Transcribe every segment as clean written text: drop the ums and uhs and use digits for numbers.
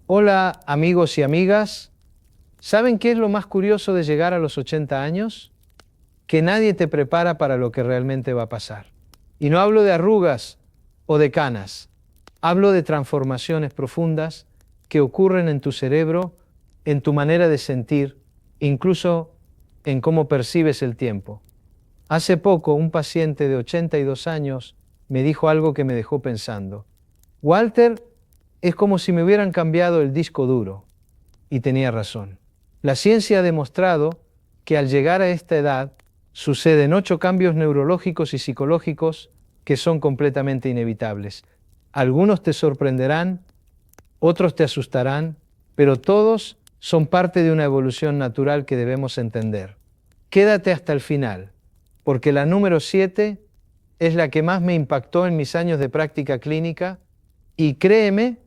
Hola amigos y amigas, ¿saben qué es lo más curioso de llegar a los 80 años? Que nadie te prepara para lo que realmente va a pasar. Y no hablo de arrugas o de canas, hablo de transformaciones profundas que ocurren en tu cerebro, en tu manera de sentir, incluso en cómo percibes el tiempo. Hace poco un paciente de 82 años me dijo algo que me dejó pensando. Walter, es como si me hubieran cambiado el disco duro. Y tenía razón. La ciencia ha demostrado que al llegar a esta edad suceden 8 cambios neurológicos y psicológicos que son completamente inevitables. Algunos te sorprenderán, otros te asustarán, pero todos son parte de una evolución natural que debemos entender. Quédate hasta el final, porque la número 7 es la que más me impactó en mis años de práctica clínica y créeme,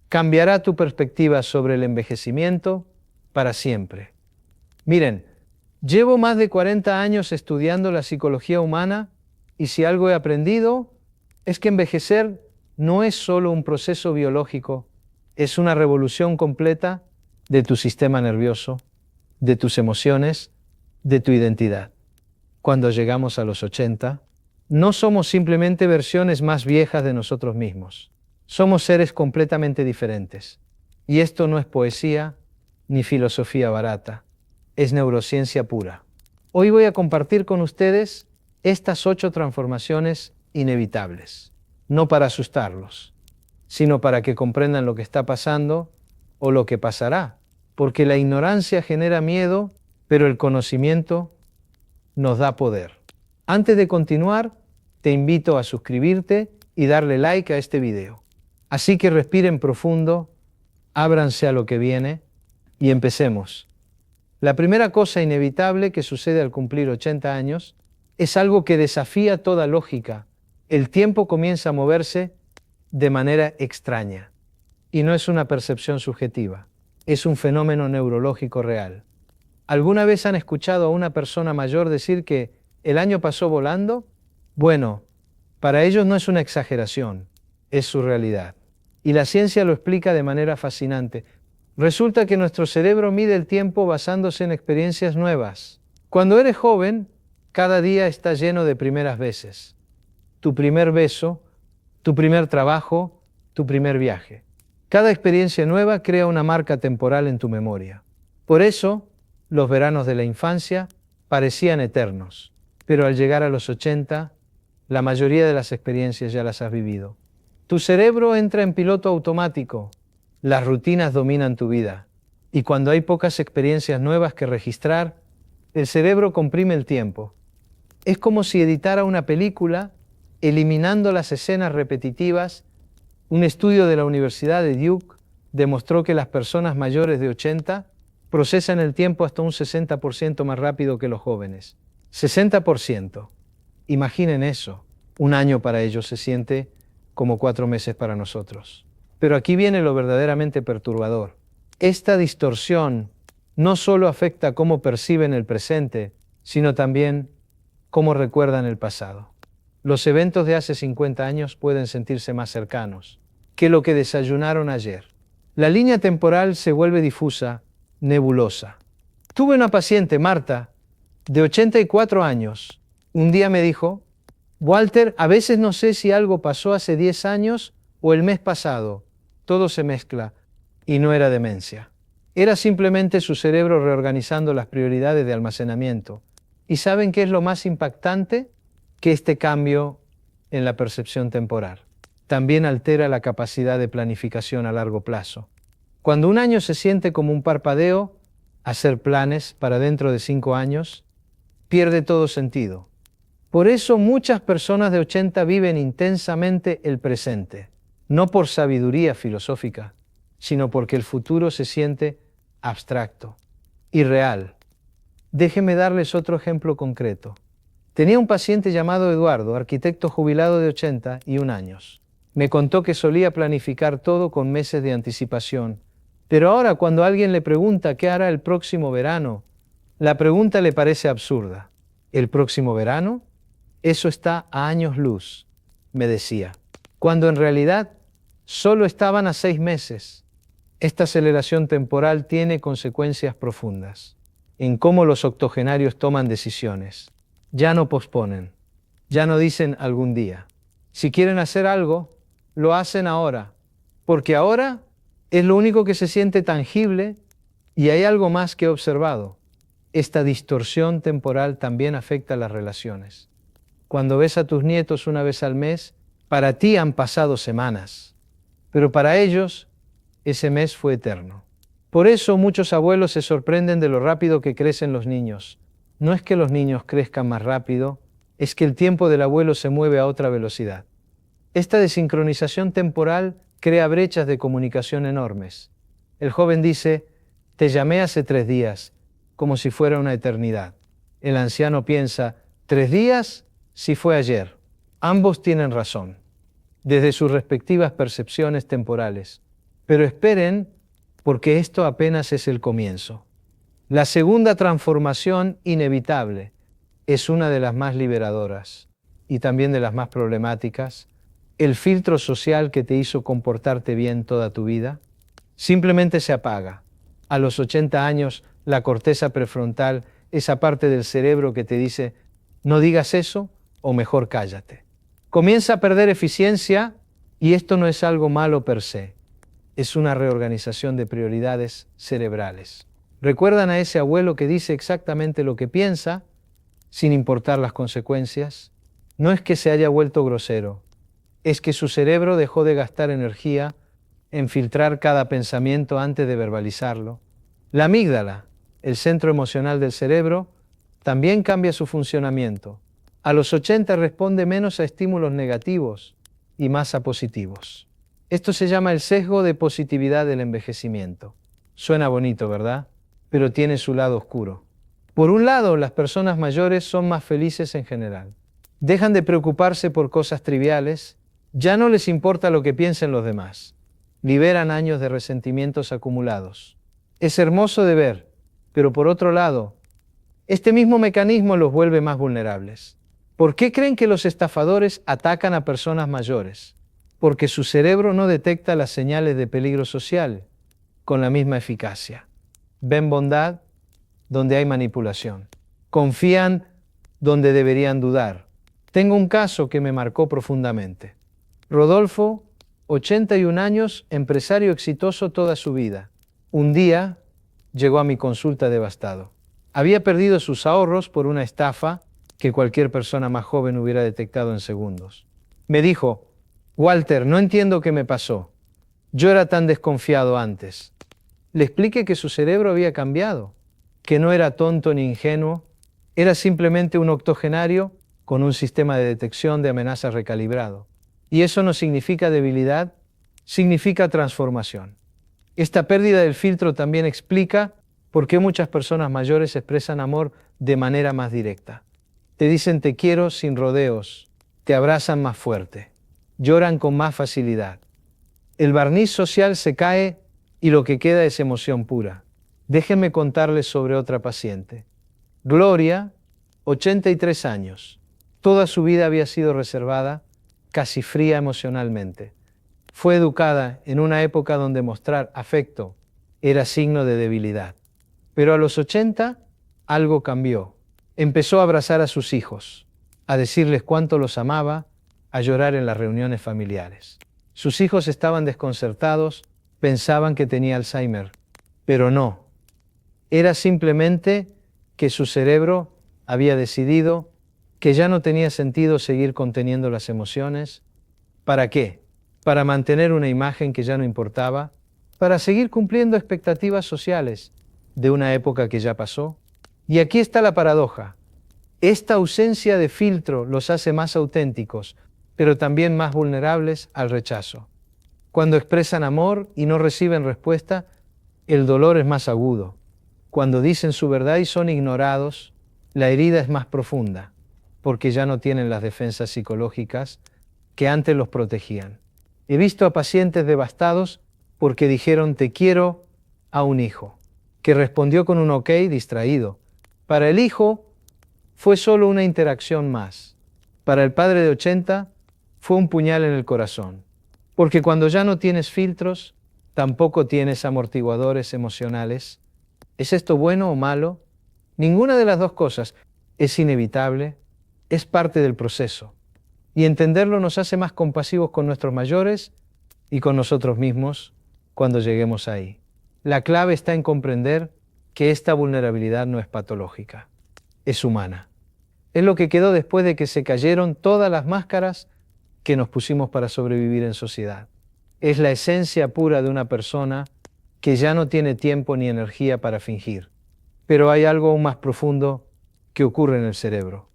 cambiará tu perspectiva sobre el envejecimiento para siempre. Miren, llevo más de 40 años estudiando la psicología humana y si algo he aprendido es que envejecer no es solo un proceso biológico, es una revolución completa de tu sistema nervioso, de tus emociones, de tu identidad. Cuando llegamos a los 80, no somos simplemente versiones más viejas de nosotros mismos. Somos seres completamente diferentes. Y esto no es poesía ni filosofía barata, es neurociencia pura. Hoy voy a compartir con ustedes estas 8 transformaciones inevitables, no para asustarlos, sino para que comprendan lo que está pasando o lo que pasará, porque la ignorancia genera miedo, pero el conocimiento nos da poder. Antes de continuar, te invito a suscribirte y darle like a este video. Así que respiren profundo, ábranse a lo que viene y empecemos. La primera cosa inevitable que sucede al cumplir 80 años es algo que desafía toda lógica. El tiempo comienza a moverse de manera extraña. Y no es una percepción subjetiva, es un fenómeno neurológico real. ¿Alguna vez han escuchado a una persona mayor decir que el año pasó volando? Bueno, para ellos no es una exageración, es su realidad. Y la ciencia lo explica de manera fascinante. Resulta que nuestro cerebro mide el tiempo basándose en experiencias nuevas. Cuando eres joven, cada día está lleno de primeras veces. Tu primer beso, tu primer trabajo, tu primer viaje. Cada experiencia nueva crea una marca temporal en tu memoria. Por eso, los veranos de la infancia parecían eternos. Pero al llegar a los 80, la mayoría de las experiencias ya las has vivido. Tu cerebro entra en piloto automático. Las rutinas dominan tu vida. Y cuando hay pocas experiencias nuevas que registrar, el cerebro comprime el tiempo. Es como si editara una película, eliminando las escenas repetitivas. Un estudio de la Universidad de Duke demostró que las personas mayores de 80 procesan el tiempo hasta un 60% más rápido que los jóvenes. 60%. Imaginen eso. Un año para ellos se siente como 4 meses para nosotros. Pero aquí viene lo verdaderamente perturbador. Esta distorsión no solo afecta cómo perciben el presente, sino también cómo recuerdan el pasado. Los eventos de hace 50 años pueden sentirse más cercanos que lo que desayunaron ayer. La línea temporal se vuelve difusa, nebulosa. Tuve una paciente, Marta, de 84 años. Un día me dijo: Walter, a veces no sé si algo pasó hace 10 años o el mes pasado. Todo se mezcla y no era demencia. Era simplemente su cerebro reorganizando las prioridades de almacenamiento. ¿Y saben qué es lo más impactante? Que este cambio en la percepción temporal también altera la capacidad de planificación a largo plazo. Cuando un año se siente como un parpadeo, hacer planes para dentro de 5 años pierde todo sentido. Por eso muchas personas de 80 viven intensamente el presente, no por sabiduría filosófica, sino porque el futuro se siente abstracto, irreal. Déjenme darles otro ejemplo concreto. Tenía un paciente llamado Eduardo, arquitecto jubilado de 81 años. Me contó que solía planificar todo con meses de anticipación, pero ahora cuando alguien le pregunta qué hará el próximo verano, la pregunta le parece absurda. ¿El próximo verano? Eso está a años luz, me decía, cuando en realidad solo estaban a 6 meses. Esta aceleración temporal tiene consecuencias profundas en cómo los octogenarios toman decisiones. Ya no posponen, ya no dicen algún día. Si quieren hacer algo, lo hacen ahora, porque ahora es lo único que se siente tangible y hay algo más que he observado. Esta distorsión temporal también afecta las relaciones. Cuando ves a tus nietos una vez al mes, para ti han pasado semanas, pero para ellos ese mes fue eterno. Por eso muchos abuelos se sorprenden de lo rápido que crecen los niños. No es que los niños crezcan más rápido, es que el tiempo del abuelo se mueve a otra velocidad. Esta desincronización temporal crea brechas de comunicación enormes. El joven dice, te llamé hace 3 días, como si fuera una eternidad. El anciano piensa, 3 días, si fue ayer. Ambos tienen razón, desde sus respectivas percepciones temporales. Pero esperen, porque esto apenas es el comienzo. La segunda transformación inevitable es una de las más liberadoras y también de las más problemáticas. El filtro social que te hizo comportarte bien toda tu vida simplemente se apaga. A los 80 años, la corteza prefrontal, esa parte del cerebro que te dice, no digas eso o mejor cállate, comienza a perder eficiencia y esto no es algo malo per se. Es una reorganización de prioridades cerebrales. ¿Recuerdan a ese abuelo que dice exactamente lo que piensa, sin importar las consecuencias? No es que se haya vuelto grosero, es que su cerebro dejó de gastar energía en filtrar cada pensamiento antes de verbalizarlo. La amígdala, el centro emocional del cerebro, también cambia su funcionamiento. A los 80 responde menos a estímulos negativos y más a positivos. Esto se llama el sesgo de positividad del envejecimiento. Suena bonito, ¿verdad? Pero tiene su lado oscuro. Por un lado, las personas mayores son más felices en general. Dejan de preocuparse por cosas triviales, ya no les importa lo que piensen los demás. Liberan años de resentimientos acumulados. Es hermoso de ver, pero por otro lado, este mismo mecanismo los vuelve más vulnerables. ¿Por qué creen que los estafadores atacan a personas mayores? Porque su cerebro no detecta las señales de peligro social con la misma eficacia. Ven bondad donde hay manipulación. Confían donde deberían dudar. Tengo un caso que me marcó profundamente. Rodolfo, 81 años, empresario exitoso toda su vida. Un día llegó a mi consulta devastado. Había perdido sus ahorros por una estafa que cualquier persona más joven hubiera detectado en segundos. Me dijo, Walter, no entiendo qué me pasó. Yo era tan desconfiado antes. Le expliqué que su cerebro había cambiado, que no era tonto ni ingenuo, era simplemente un octogenario con un sistema de detección de amenazas recalibrado. Y eso no significa debilidad, significa transformación. Esta pérdida del filtro también explica por qué muchas personas mayores expresan amor de manera más directa. Te dicen te quiero sin rodeos, te abrazan más fuerte, lloran con más facilidad. El barniz social se cae y lo que queda es emoción pura. Déjenme contarles sobre otra paciente. Gloria, 83 años. Toda su vida había sido reservada, casi fría emocionalmente. Fue educada en una época donde mostrar afecto era signo de debilidad. Pero a los 80 algo cambió. Empezó a abrazar a sus hijos, a decirles cuánto los amaba, a llorar en las reuniones familiares. Sus hijos estaban desconcertados, pensaban que tenía Alzheimer, pero no. Era simplemente que su cerebro había decidido que ya no tenía sentido seguir conteniendo las emociones. ¿Para qué? Para mantener una imagen que ya no importaba, para seguir cumpliendo expectativas sociales de una época que ya pasó. Y aquí está la paradoja. Esta ausencia de filtro los hace más auténticos, pero también más vulnerables al rechazo. Cuando expresan amor y no reciben respuesta, el dolor es más agudo. Cuando dicen su verdad y son ignorados, la herida es más profunda, porque ya no tienen las defensas psicológicas que antes los protegían. He visto a pacientes devastados porque dijeron te quiero a un hijo, que respondió con un ok distraído. Para el hijo fue solo una interacción más. Para el padre de 80 fue un puñal en el corazón. Porque cuando ya no tienes filtros, Tampoco tienes amortiguadores emocionales. ¿Es esto bueno o malo? Ninguna de las dos cosas. Es inevitable, es parte del proceso. Y entenderlo nos hace más compasivos con nuestros mayores y con nosotros mismos cuando lleguemos ahí. La clave está en comprender que esta vulnerabilidad no es patológica, es humana. Es lo que quedó después de que se cayeron todas las máscaras que nos pusimos para sobrevivir en sociedad. Es la esencia pura de una persona que ya no tiene tiempo ni energía para fingir. Pero hay algo aún más profundo que ocurre en el cerebro.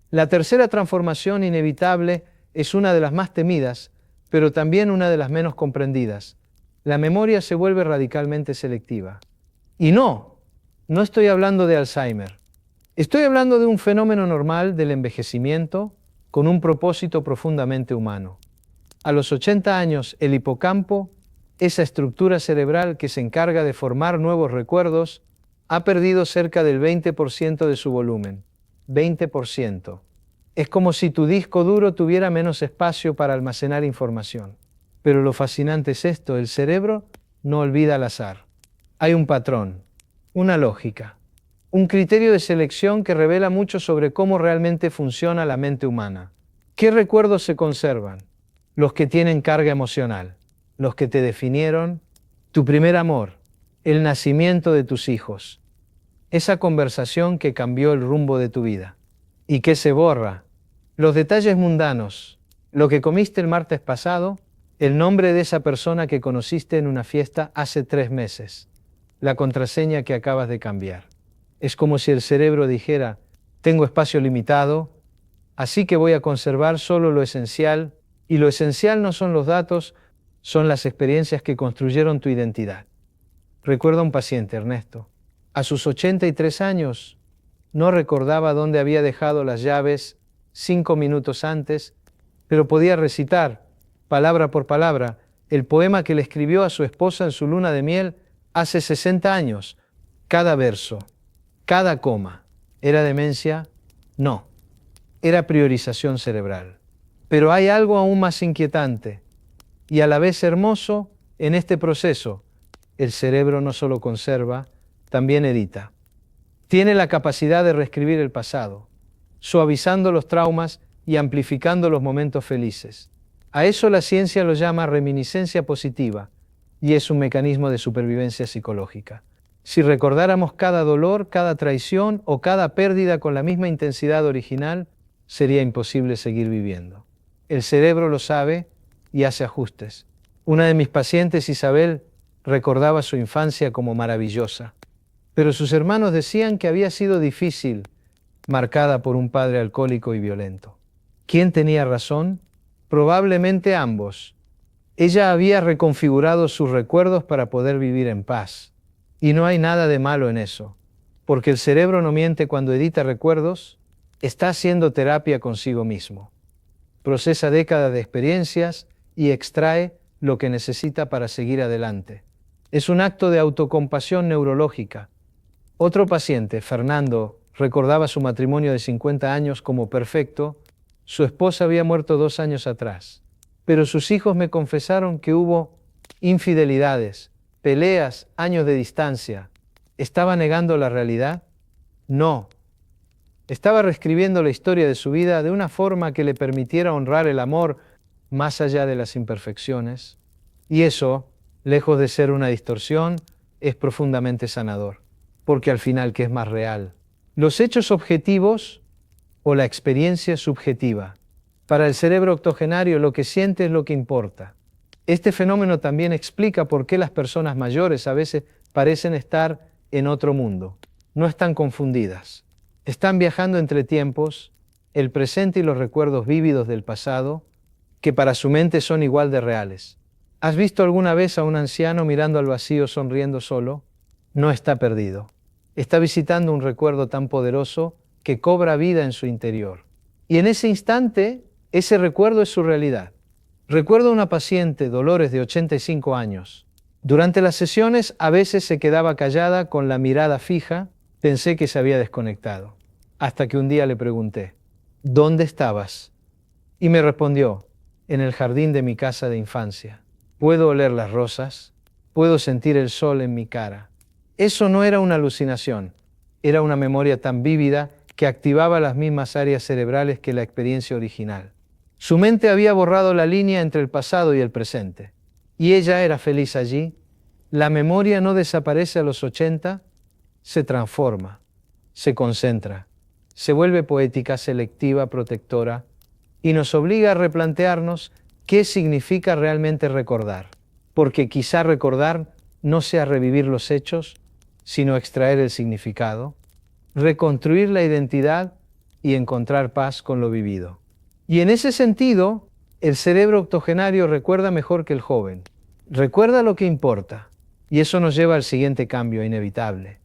La tercera transformación inevitable es una de las más temidas, pero también una de las menos comprendidas. La memoria se vuelve radicalmente selectiva. Y no estoy hablando de Alzheimer. Estoy hablando de un fenómeno normal del envejecimiento con un propósito profundamente humano. A los 80 años, el hipocampo, esa estructura cerebral que se encarga de formar nuevos recuerdos, ha perdido cerca del 20% de su volumen. 20%. Es como si tu disco duro tuviera menos espacio para almacenar información. Pero lo fascinante es esto, el cerebro no olvida al azar. Hay un patrón, una lógica, un criterio de selección que revela mucho sobre cómo realmente funciona la mente humana. ¿Qué recuerdos se conservan? Los que tienen carga emocional, los que te definieron, tu primer amor, el nacimiento de tus hijos, esa conversación que cambió el rumbo de tu vida. ¿Y qué se borra? Los detalles mundanos, lo que comiste el martes pasado, el nombre de esa persona que conociste en una fiesta hace 3 meses, la contraseña que acabas de cambiar. Es como si el cerebro dijera, tengo espacio limitado, así que voy a conservar solo lo esencial, y lo esencial no son los datos, son las experiencias que construyeron tu identidad. Recuerda a un paciente, Ernesto. A sus 83 años, no recordaba dónde había dejado las llaves 5 minutos antes, pero podía recitar, palabra por palabra, el poema que le escribió a su esposa en su luna de miel hace 60 años. Cada verso, cada coma. ¿Era demencia? No. Era priorización cerebral. Pero hay algo aún más inquietante y a la vez hermoso en este proceso. El cerebro no solo conserva, también edita. Tiene la capacidad de reescribir el pasado, suavizando los traumas y amplificando los momentos felices. A eso la ciencia lo llama reminiscencia positiva y es un mecanismo de supervivencia psicológica. Si recordáramos cada dolor, cada traición o cada pérdida con la misma intensidad original, sería imposible seguir viviendo. El cerebro lo sabe y hace ajustes. Una de mis pacientes, Isabel, recordaba su infancia como maravillosa, pero sus hermanos decían que había sido difícil, marcada por un padre alcohólico y violento. ¿Quién tenía razón? Probablemente ambos. Ella había reconfigurado sus recuerdos para poder vivir en paz. Y no hay nada de malo en eso, porque el cerebro no miente cuando edita recuerdos, está haciendo terapia consigo mismo. Procesa décadas de experiencias y extrae lo que necesita para seguir adelante. Es un acto de autocompasión neurológica. Otro paciente, Fernando, recordaba su matrimonio de 50 años como perfecto. Su esposa había muerto 2 años atrás. Pero sus hijos me confesaron que hubo infidelidades, peleas, años de distancia. ¿Estaba negando la realidad? No. Estaba reescribiendo la historia de su vida de una forma que le permitiera honrar el amor más allá de las imperfecciones. Y eso, lejos de ser una distorsión, es profundamente sanador. Porque al final, ¿qué es más real? ¿Los hechos objetivos o la experiencia subjetiva? Para el cerebro octogenario, lo que siente es lo que importa. Este fenómeno también explica por qué las personas mayores a veces parecen estar en otro mundo. No están confundidas. Están viajando entre tiempos, el presente y los recuerdos vívidos del pasado, que para su mente son igual de reales. ¿Has visto alguna vez a un anciano mirando al vacío sonriendo solo? No está perdido. Está visitando un recuerdo tan poderoso que cobra vida en su interior. Y en ese instante, ese recuerdo es su realidad. Recuerdo a una paciente, Dolores, de 85 años. Durante las sesiones a veces se quedaba callada con la mirada fija. Pensé que se había desconectado. Hasta que un día le pregunté, ¿dónde estabas? Y me respondió, en el jardín de mi casa de infancia. ¿Puedo oler las rosas? puedo sentir el sol en mi cara. Eso no era una alucinación, era una memoria tan vívida que activaba las mismas áreas cerebrales que la experiencia original. Su mente había borrado la línea entre el pasado y el presente, y ella era feliz allí. La memoria no desaparece a los 80, se transforma, se concentra, se vuelve poética, selectiva, protectora, y nos obliga a replantearnos qué significa realmente recordar, porque quizá recordar no sea revivir los hechos, sino extraer el significado, reconstruir la identidad y encontrar paz con lo vivido. Y en ese sentido, el cerebro octogenario recuerda mejor que el joven. Recuerda lo que importa, y eso nos lleva al siguiente cambio inevitable.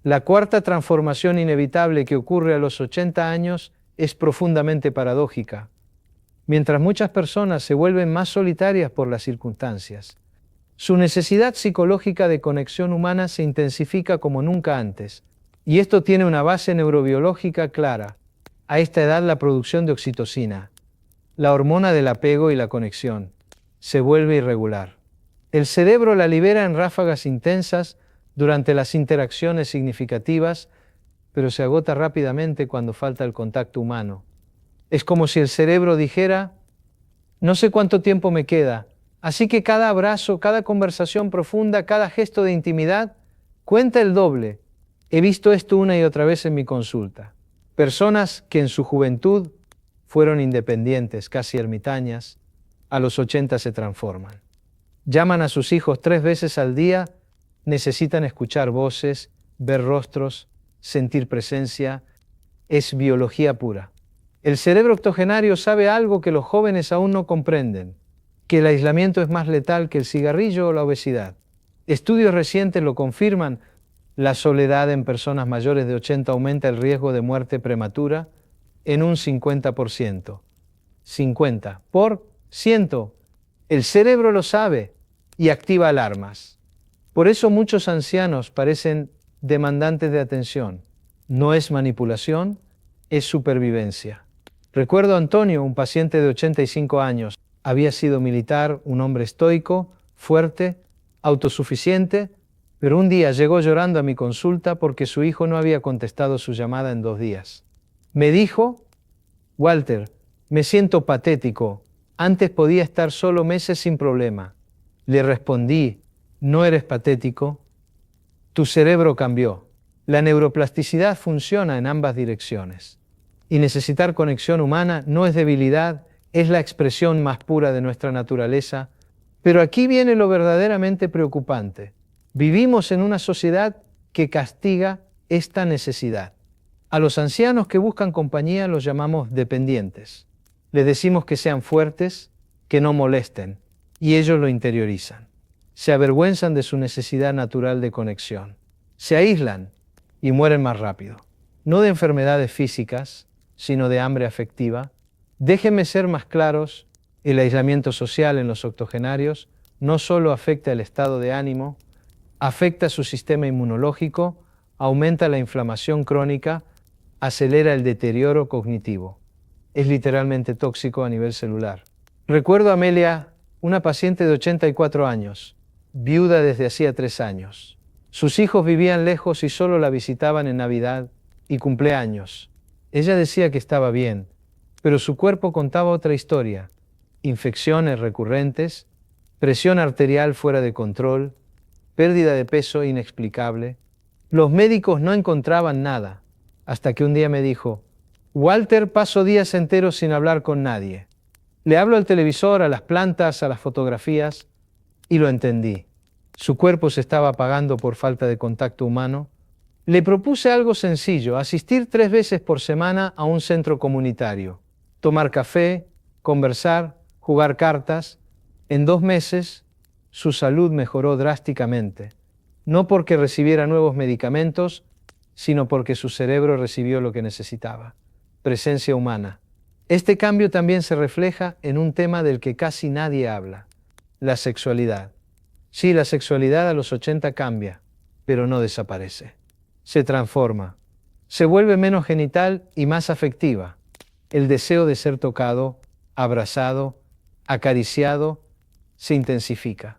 La cuarta transformación inevitable que ocurre a los 80 años es profundamente paradójica. Mientras muchas personas se vuelven más solitarias por las circunstancias, su necesidad psicológica de conexión humana se intensifica como nunca antes, y esto tiene una base neurobiológica clara. A esta edad la producción de oxitocina, la hormona del apego y la conexión, se vuelve irregular. El cerebro la libera en ráfagas intensas durante las interacciones significativas, pero se agota rápidamente cuando falta el contacto humano. Es como si el cerebro dijera, no sé cuánto tiempo me queda, así que cada abrazo, cada conversación profunda, cada gesto de intimidad, cuenta el doble. He visto esto una y otra vez en mi consulta. Personas que en su juventud fueron independientes, casi ermitañas, a los 80 se transforman. Llaman a sus hijos 3 veces al día, necesitan escuchar voces, ver rostros, sentir presencia. Es biología pura. El cerebro octogenario sabe algo que los jóvenes aún no comprenden, que el aislamiento es más letal que el cigarrillo o la obesidad. Estudios recientes lo confirman. La soledad en personas mayores de 80 aumenta el riesgo de muerte prematura en un 50%. 50%. El cerebro lo sabe y activa alarmas. Por eso muchos ancianos parecen demandantes de atención. No es manipulación, es supervivencia. Recuerdo a Antonio, un paciente de 85 años. Había sido militar, un hombre estoico, fuerte, autosuficiente, pero un día llegó llorando a mi consulta porque su hijo no había contestado su llamada en 2 días. Me dijo, Walter, me siento patético. Antes podía estar solo meses sin problema. Le respondí, no eres patético. Tu cerebro cambió. La neuroplasticidad funciona en ambas direcciones. Y necesitar conexión humana no es debilidad, es la expresión más pura de nuestra naturaleza. Pero aquí viene lo verdaderamente preocupante. Vivimos en una sociedad que castiga esta necesidad. A los ancianos que buscan compañía los llamamos dependientes. Les decimos que sean fuertes, que no molesten, y ellos lo interiorizan. Se avergüenzan de su necesidad natural de conexión. Se aíslan y mueren más rápido. No de enfermedades físicas, sino de hambre afectiva. Déjenme ser más claros, el aislamiento social en los octogenarios no solo afecta el estado de ánimo, afecta su sistema inmunológico, aumenta la inflamación crónica, acelera el deterioro cognitivo. Es literalmente tóxico a nivel celular. Recuerdo a Amelia, una paciente de 84 años, viuda desde hacía 3 años. Sus hijos vivían lejos y solo la visitaban en Navidad y cumpleaños. Ella decía que estaba bien, pero su cuerpo contaba otra historia. Infecciones recurrentes, presión arterial fuera de control, pérdida de peso inexplicable. Los médicos no encontraban nada, hasta que un día me dijo, Walter, paso días enteros sin hablar con nadie. Le hablo al televisor, a las plantas, a las fotografías, y lo entendí. Su cuerpo se estaba apagando por falta de contacto humano. Le propuse algo sencillo, asistir 3 veces por semana a un centro comunitario, tomar café, conversar, jugar cartas. En 2 meses, su salud mejoró drásticamente, no porque recibiera nuevos medicamentos, sino porque su cerebro recibió lo que necesitaba, presencia humana. Este cambio también se refleja en un tema del que casi nadie habla, la sexualidad. Sí, la sexualidad a los 80 cambia, pero no desaparece. Se transforma, se vuelve menos genital y más afectiva. El deseo de ser tocado, abrazado, acariciado, se intensifica.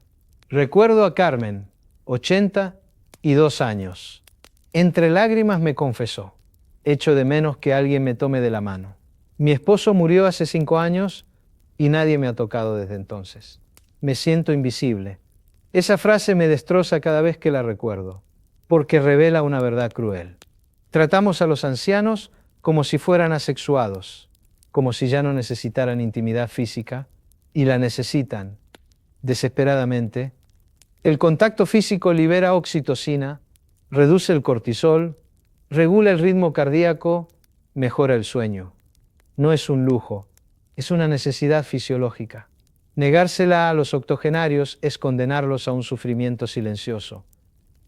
Recuerdo a Carmen, 82 años. Entre lágrimas me confesó: echo de menos que alguien me tome de la mano. Mi esposo murió hace 5 años y nadie me ha tocado desde entonces. Me siento invisible. Esa frase me destroza cada vez que la recuerdo, porque revela una verdad cruel. Tratamos a los ancianos como si fueran asexuados, como si ya no necesitaran intimidad física, y la necesitan, desesperadamente. El contacto físico libera oxitocina, reduce el cortisol, regula el ritmo cardíaco, mejora el sueño. No es un lujo, es una necesidad fisiológica. Negársela a los octogenarios es condenarlos a un sufrimiento silencioso.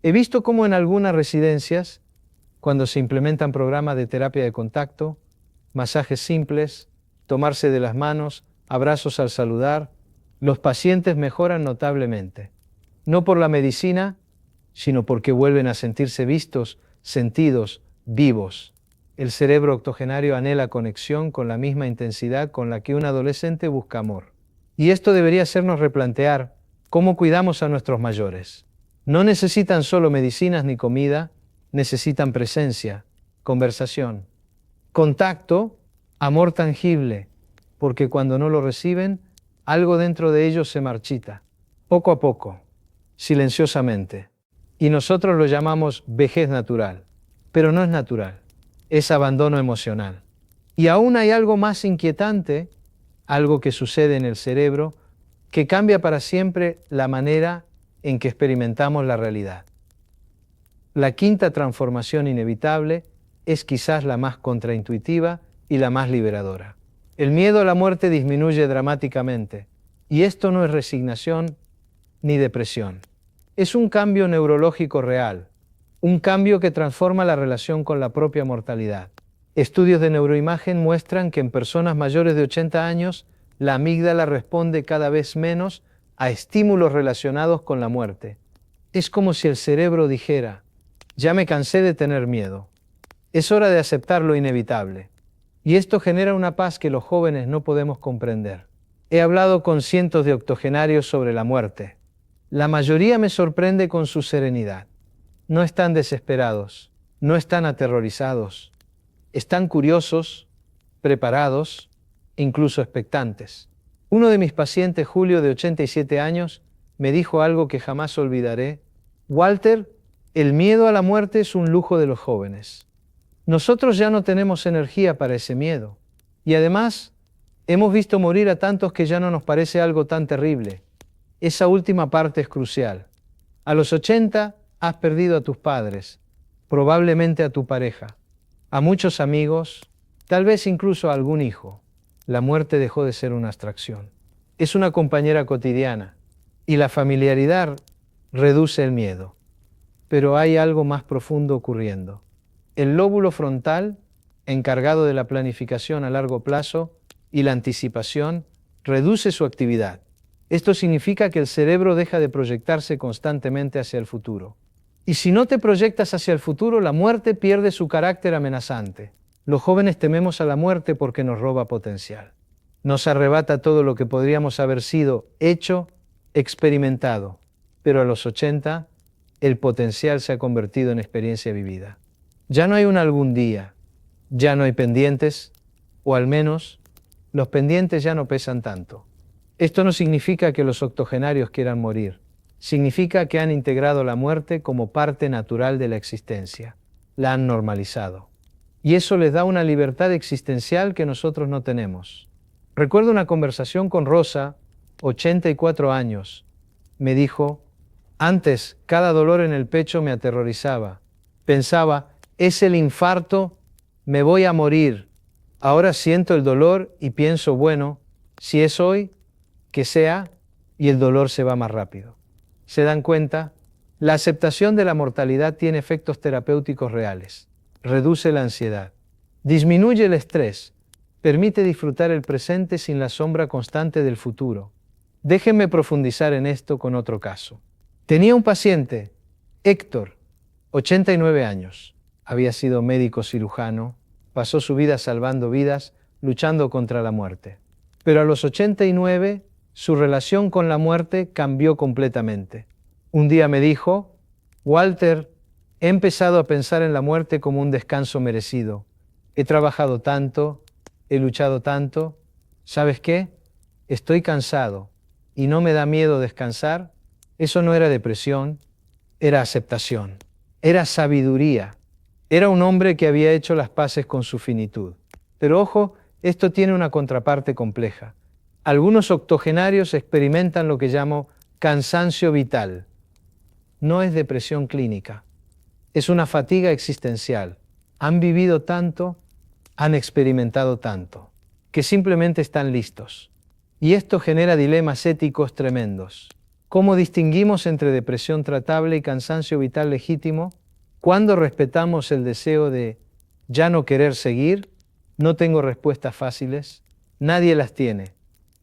He visto cómo en algunas residencias, cuando se implementan programas de terapia de contacto, masajes simples, tomarse de las manos, abrazos al saludar, los pacientes mejoran notablemente. No por la medicina, sino porque vuelven a sentirse vistos, sentidos, vivos. El cerebro octogenario anhela conexión con la misma intensidad con la que un adolescente busca amor. Y esto debería hacernos replantear cómo cuidamos a nuestros mayores. No necesitan solo medicinas ni comida, necesitan presencia, conversación, contacto, amor tangible, porque cuando no lo reciben, algo dentro de ellos se marchita, poco a poco, silenciosamente. Y nosotros lo llamamos vejez natural, pero no es natural, es abandono emocional. Y aún hay algo más inquietante, algo que sucede en el cerebro, que cambia para siempre la manera en que experimentamos la realidad. La quinta transformación inevitable es quizás la más contraintuitiva y la más liberadora. El miedo a la muerte disminuye dramáticamente, y esto no es resignación ni depresión. Es un cambio neurológico real, un cambio que transforma la relación con la propia mortalidad. Estudios de neuroimagen muestran que en personas mayores de 80 años, la amígdala responde cada vez menos a estímulos relacionados con la muerte. Es como si el cerebro dijera: ya me cansé de tener miedo. Es hora de aceptar lo inevitable. Y esto genera una paz que los jóvenes no podemos comprender. He hablado con cientos de octogenarios sobre la muerte. La mayoría me sorprende con su serenidad. No están desesperados, no están aterrorizados. Están curiosos, preparados, incluso expectantes. Uno de mis pacientes, Julio, de 87 años, me dijo algo que jamás olvidaré. Walter, el miedo a la muerte es un lujo de los jóvenes. Nosotros ya no tenemos energía para ese miedo. Y además, hemos visto morir a tantos que ya no nos parece algo tan terrible. Esa última parte es crucial. A los 80 has perdido a tus padres, probablemente a tu pareja, a muchos amigos, tal vez incluso a algún hijo. La muerte dejó de ser una abstracción. Es una compañera cotidiana y la familiaridad reduce el miedo. Pero hay algo más profundo ocurriendo. El lóbulo frontal, encargado de la planificación a largo plazo y la anticipación, reduce su actividad. Esto significa que el cerebro deja de proyectarse constantemente hacia el futuro. Y si no te proyectas hacia el futuro, la muerte pierde su carácter amenazante. Los jóvenes tememos a la muerte porque nos roba potencial. Nos arrebata todo lo que podríamos haber sido, hecho, experimentado. Pero a los 80, el potencial se ha convertido en experiencia vivida. Ya no hay un algún día, ya no hay pendientes, o al menos, los pendientes ya no pesan tanto. Esto no significa que los octogenarios quieran morir. Significa que han integrado la muerte como parte natural de la existencia. La han normalizado. Y eso les da una libertad existencial que nosotros no tenemos. Recuerdo una conversación con Rosa, 84 años. Me dijo: antes, cada dolor en el pecho me aterrorizaba. Pensaba, es el infarto, me voy a morir. Ahora siento el dolor y pienso, bueno, si es hoy, que sea, y el dolor se va más rápido. ¿Se dan cuenta? La aceptación de la mortalidad tiene efectos terapéuticos reales. Reduce la ansiedad, disminuye el estrés, permite disfrutar el presente sin la sombra constante del futuro. Déjenme profundizar en esto con otro caso. Tenía un paciente, Héctor, 89 años. Había sido médico cirujano, pasó su vida salvando vidas, luchando contra la muerte. Pero a los 89, Su relación con la muerte cambió completamente. Un día me dijo, Walter, he empezado a pensar en la muerte como un descanso merecido. He trabajado tanto, he luchado tanto. ¿Sabes qué? Estoy cansado y no me da miedo descansar. Eso no era depresión, era aceptación, era sabiduría. Era un hombre que había hecho las paces con su finitud. Pero ojo, esto tiene una contraparte compleja. Algunos octogenarios experimentan lo que llamo cansancio vital. No es depresión clínica, es una fatiga existencial. Han vivido tanto, han experimentado tanto, que simplemente están listos. Y esto genera dilemas éticos tremendos. ¿Cómo distinguimos entre depresión tratable y cansancio vital legítimo? ¿Cuándo respetamos el deseo de ya no querer seguir? No tengo respuestas fáciles. Nadie las tiene.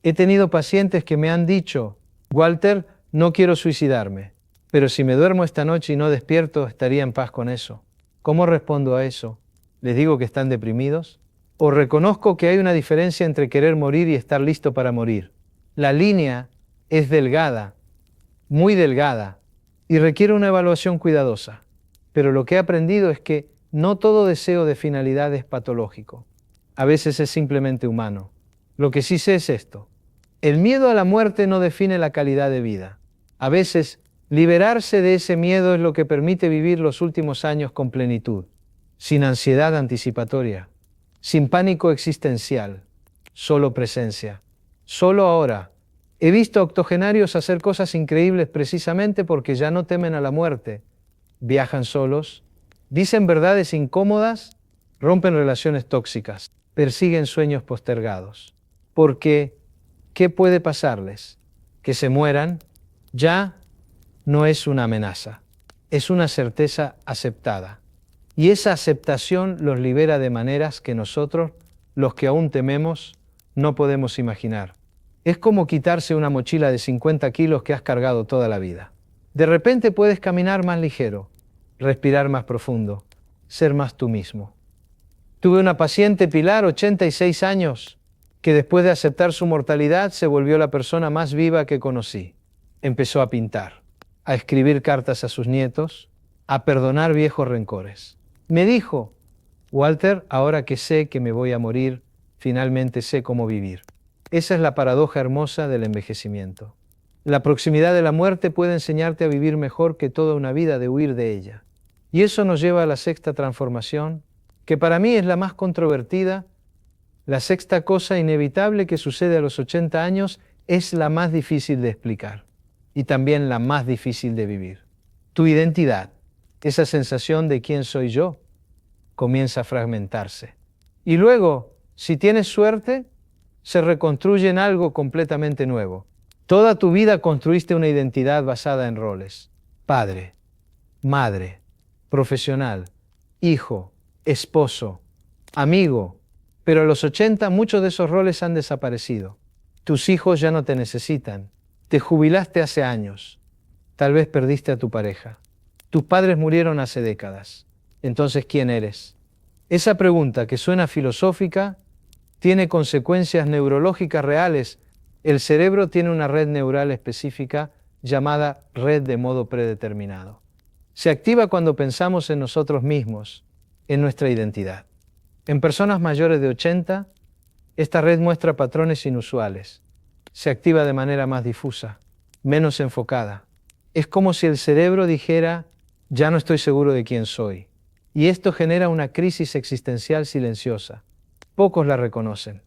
He tenido pacientes que me han dicho, Walter, no quiero suicidarme, pero si me duermo esta noche y no despierto, estaría en paz con eso. ¿Cómo respondo a eso? ¿Les digo que están deprimidos? ¿O reconozco que hay una diferencia entre querer morir y estar listo para morir? La línea es delgada, muy delgada, y requiere una evaluación cuidadosa. Pero lo que he aprendido es que no todo deseo de finalidad es patológico. A veces es simplemente humano. Lo que sí sé es esto. El miedo a la muerte no define la calidad de vida. A veces, liberarse de ese miedo es lo que permite vivir los últimos años con plenitud, sin ansiedad anticipatoria, sin pánico existencial, solo presencia, solo ahora. He visto octogenarios hacer cosas increíbles precisamente porque ya no temen a la muerte. Viajan solos, dicen verdades incómodas, rompen relaciones tóxicas, persiguen sueños postergados. Porque, ¿qué puede pasarles? Que se mueran ya no es una amenaza, es una certeza aceptada. Y esa aceptación los libera de maneras que nosotros, los que aún tememos, no podemos imaginar. Es como quitarse una mochila de 50 kilos que has cargado toda la vida. De repente puedes caminar más ligero, respirar más profundo, ser más tú mismo. Tuve una paciente, Pilar, 86 años, que después de aceptar su mortalidad se volvió la persona más viva que conocí. Empezó a pintar, a escribir cartas a sus nietos, a perdonar viejos rencores. Me dijo, Walter, ahora que sé que me voy a morir, finalmente sé cómo vivir. Esa es la paradoja hermosa del envejecimiento. La proximidad de la muerte puede enseñarte a vivir mejor que toda una vida de huir de ella. Y eso nos lleva a la sexta transformación, que para mí es la más controvertida. La sexta cosa inevitable que sucede a los 80 años es la más difícil de explicar y también la más difícil de vivir. Tu identidad, esa sensación de quién soy yo, comienza a fragmentarse. Y luego, si tienes suerte, se reconstruye en algo completamente nuevo. Toda tu vida construiste una identidad basada en roles. Padre, madre, profesional, hijo, esposo, amigo. Pero a los 80 muchos de esos roles han desaparecido. Tus hijos ya no te necesitan. Te jubilaste hace años. Tal vez perdiste a tu pareja. Tus padres murieron hace décadas. Entonces, ¿quién eres? Esa pregunta, que suena filosófica, tiene consecuencias neurológicas reales. El cerebro tiene una red neural específica llamada red de modo predeterminado. Se activa cuando pensamos en nosotros mismos, en nuestra identidad. En personas mayores de 80, esta red muestra patrones inusuales. Se activa de manera más difusa, menos enfocada. Es como si el cerebro dijera, ya no estoy seguro de quién soy. Y esto genera una crisis existencial silenciosa. Pocos la reconocen.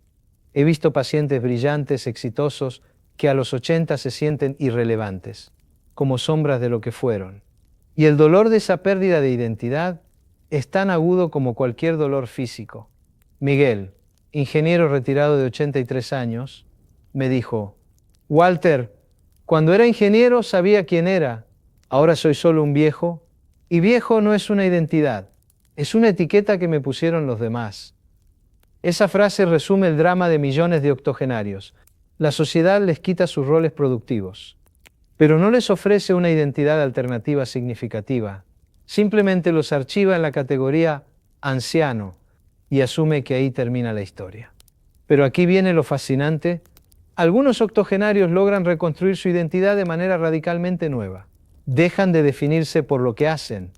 He visto pacientes brillantes, exitosos, que a los 80 se sienten irrelevantes, como sombras de lo que fueron. Y el dolor de esa pérdida de identidad es tan agudo como cualquier dolor físico. Miguel, ingeniero retirado de 83 años, me dijo, Walter, cuando era ingeniero sabía quién era, ahora soy solo un viejo, y viejo no es una identidad, es una etiqueta que me pusieron los demás. Esa frase resume el drama de millones de octogenarios. La sociedad les quita sus roles productivos, pero no les ofrece una identidad alternativa significativa. Simplemente los archiva en la categoría anciano y asume que ahí termina la historia. Pero aquí viene lo fascinante, Algunos octogenarios logran reconstruir su identidad de manera radicalmente nueva. Dejan de definirse por lo que hacen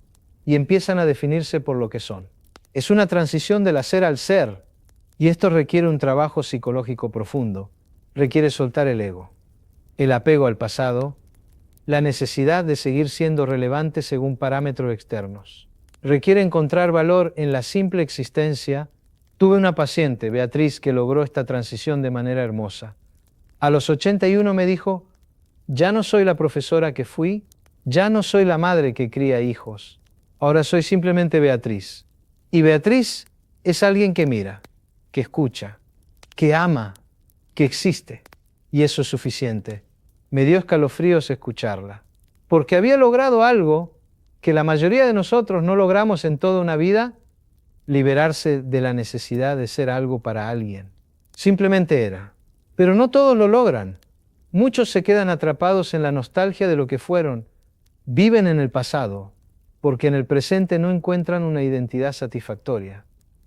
y empiezan a definirse por lo que son. Es una transición del hacer al ser, y esto requiere un trabajo psicológico profundo. Requiere soltar el ego, el apego al pasado, la necesidad de seguir siendo relevante según parámetros externos. Requiere encontrar valor en la simple existencia. Tuve una paciente, Beatriz, que logró esta transición de manera hermosa. A los 81 me dijo, ya no soy la profesora que fui, ya no soy la madre que cría hijos, ahora soy simplemente Beatriz. Y Beatriz es alguien que mira, que escucha, que ama, que existe. Y eso es suficiente. Me dio escalofríos escucharla, porque había logrado algo que la mayoría de nosotros no logramos en toda una vida, liberarse de la necesidad de ser algo para alguien. Simplemente era. Pero no todos lo logran. Muchos se quedan atrapados en la nostalgia de lo que fueron. Viven en el pasado, porque en el presente no encuentran una identidad satisfactoria.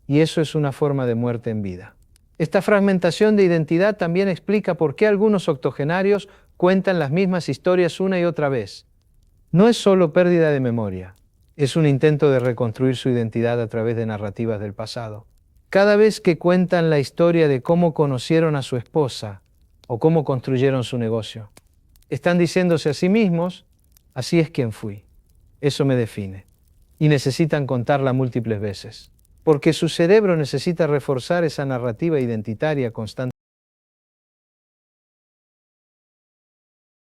Y eso es una forma de muerte en vida. Esta fragmentación de identidad también explica por qué algunos octogenarios cuentan las mismas historias una y otra vez. No es solo pérdida de memoria, es un intento de reconstruir su identidad a través de narrativas del pasado. Cada vez que cuentan la historia de cómo conocieron a su esposa o cómo construyeron su negocio, están diciéndose a sí mismos, así es quien fui, eso me define. Y necesitan contarla múltiples veces, porque su cerebro necesita reforzar esa narrativa identitaria constantemente.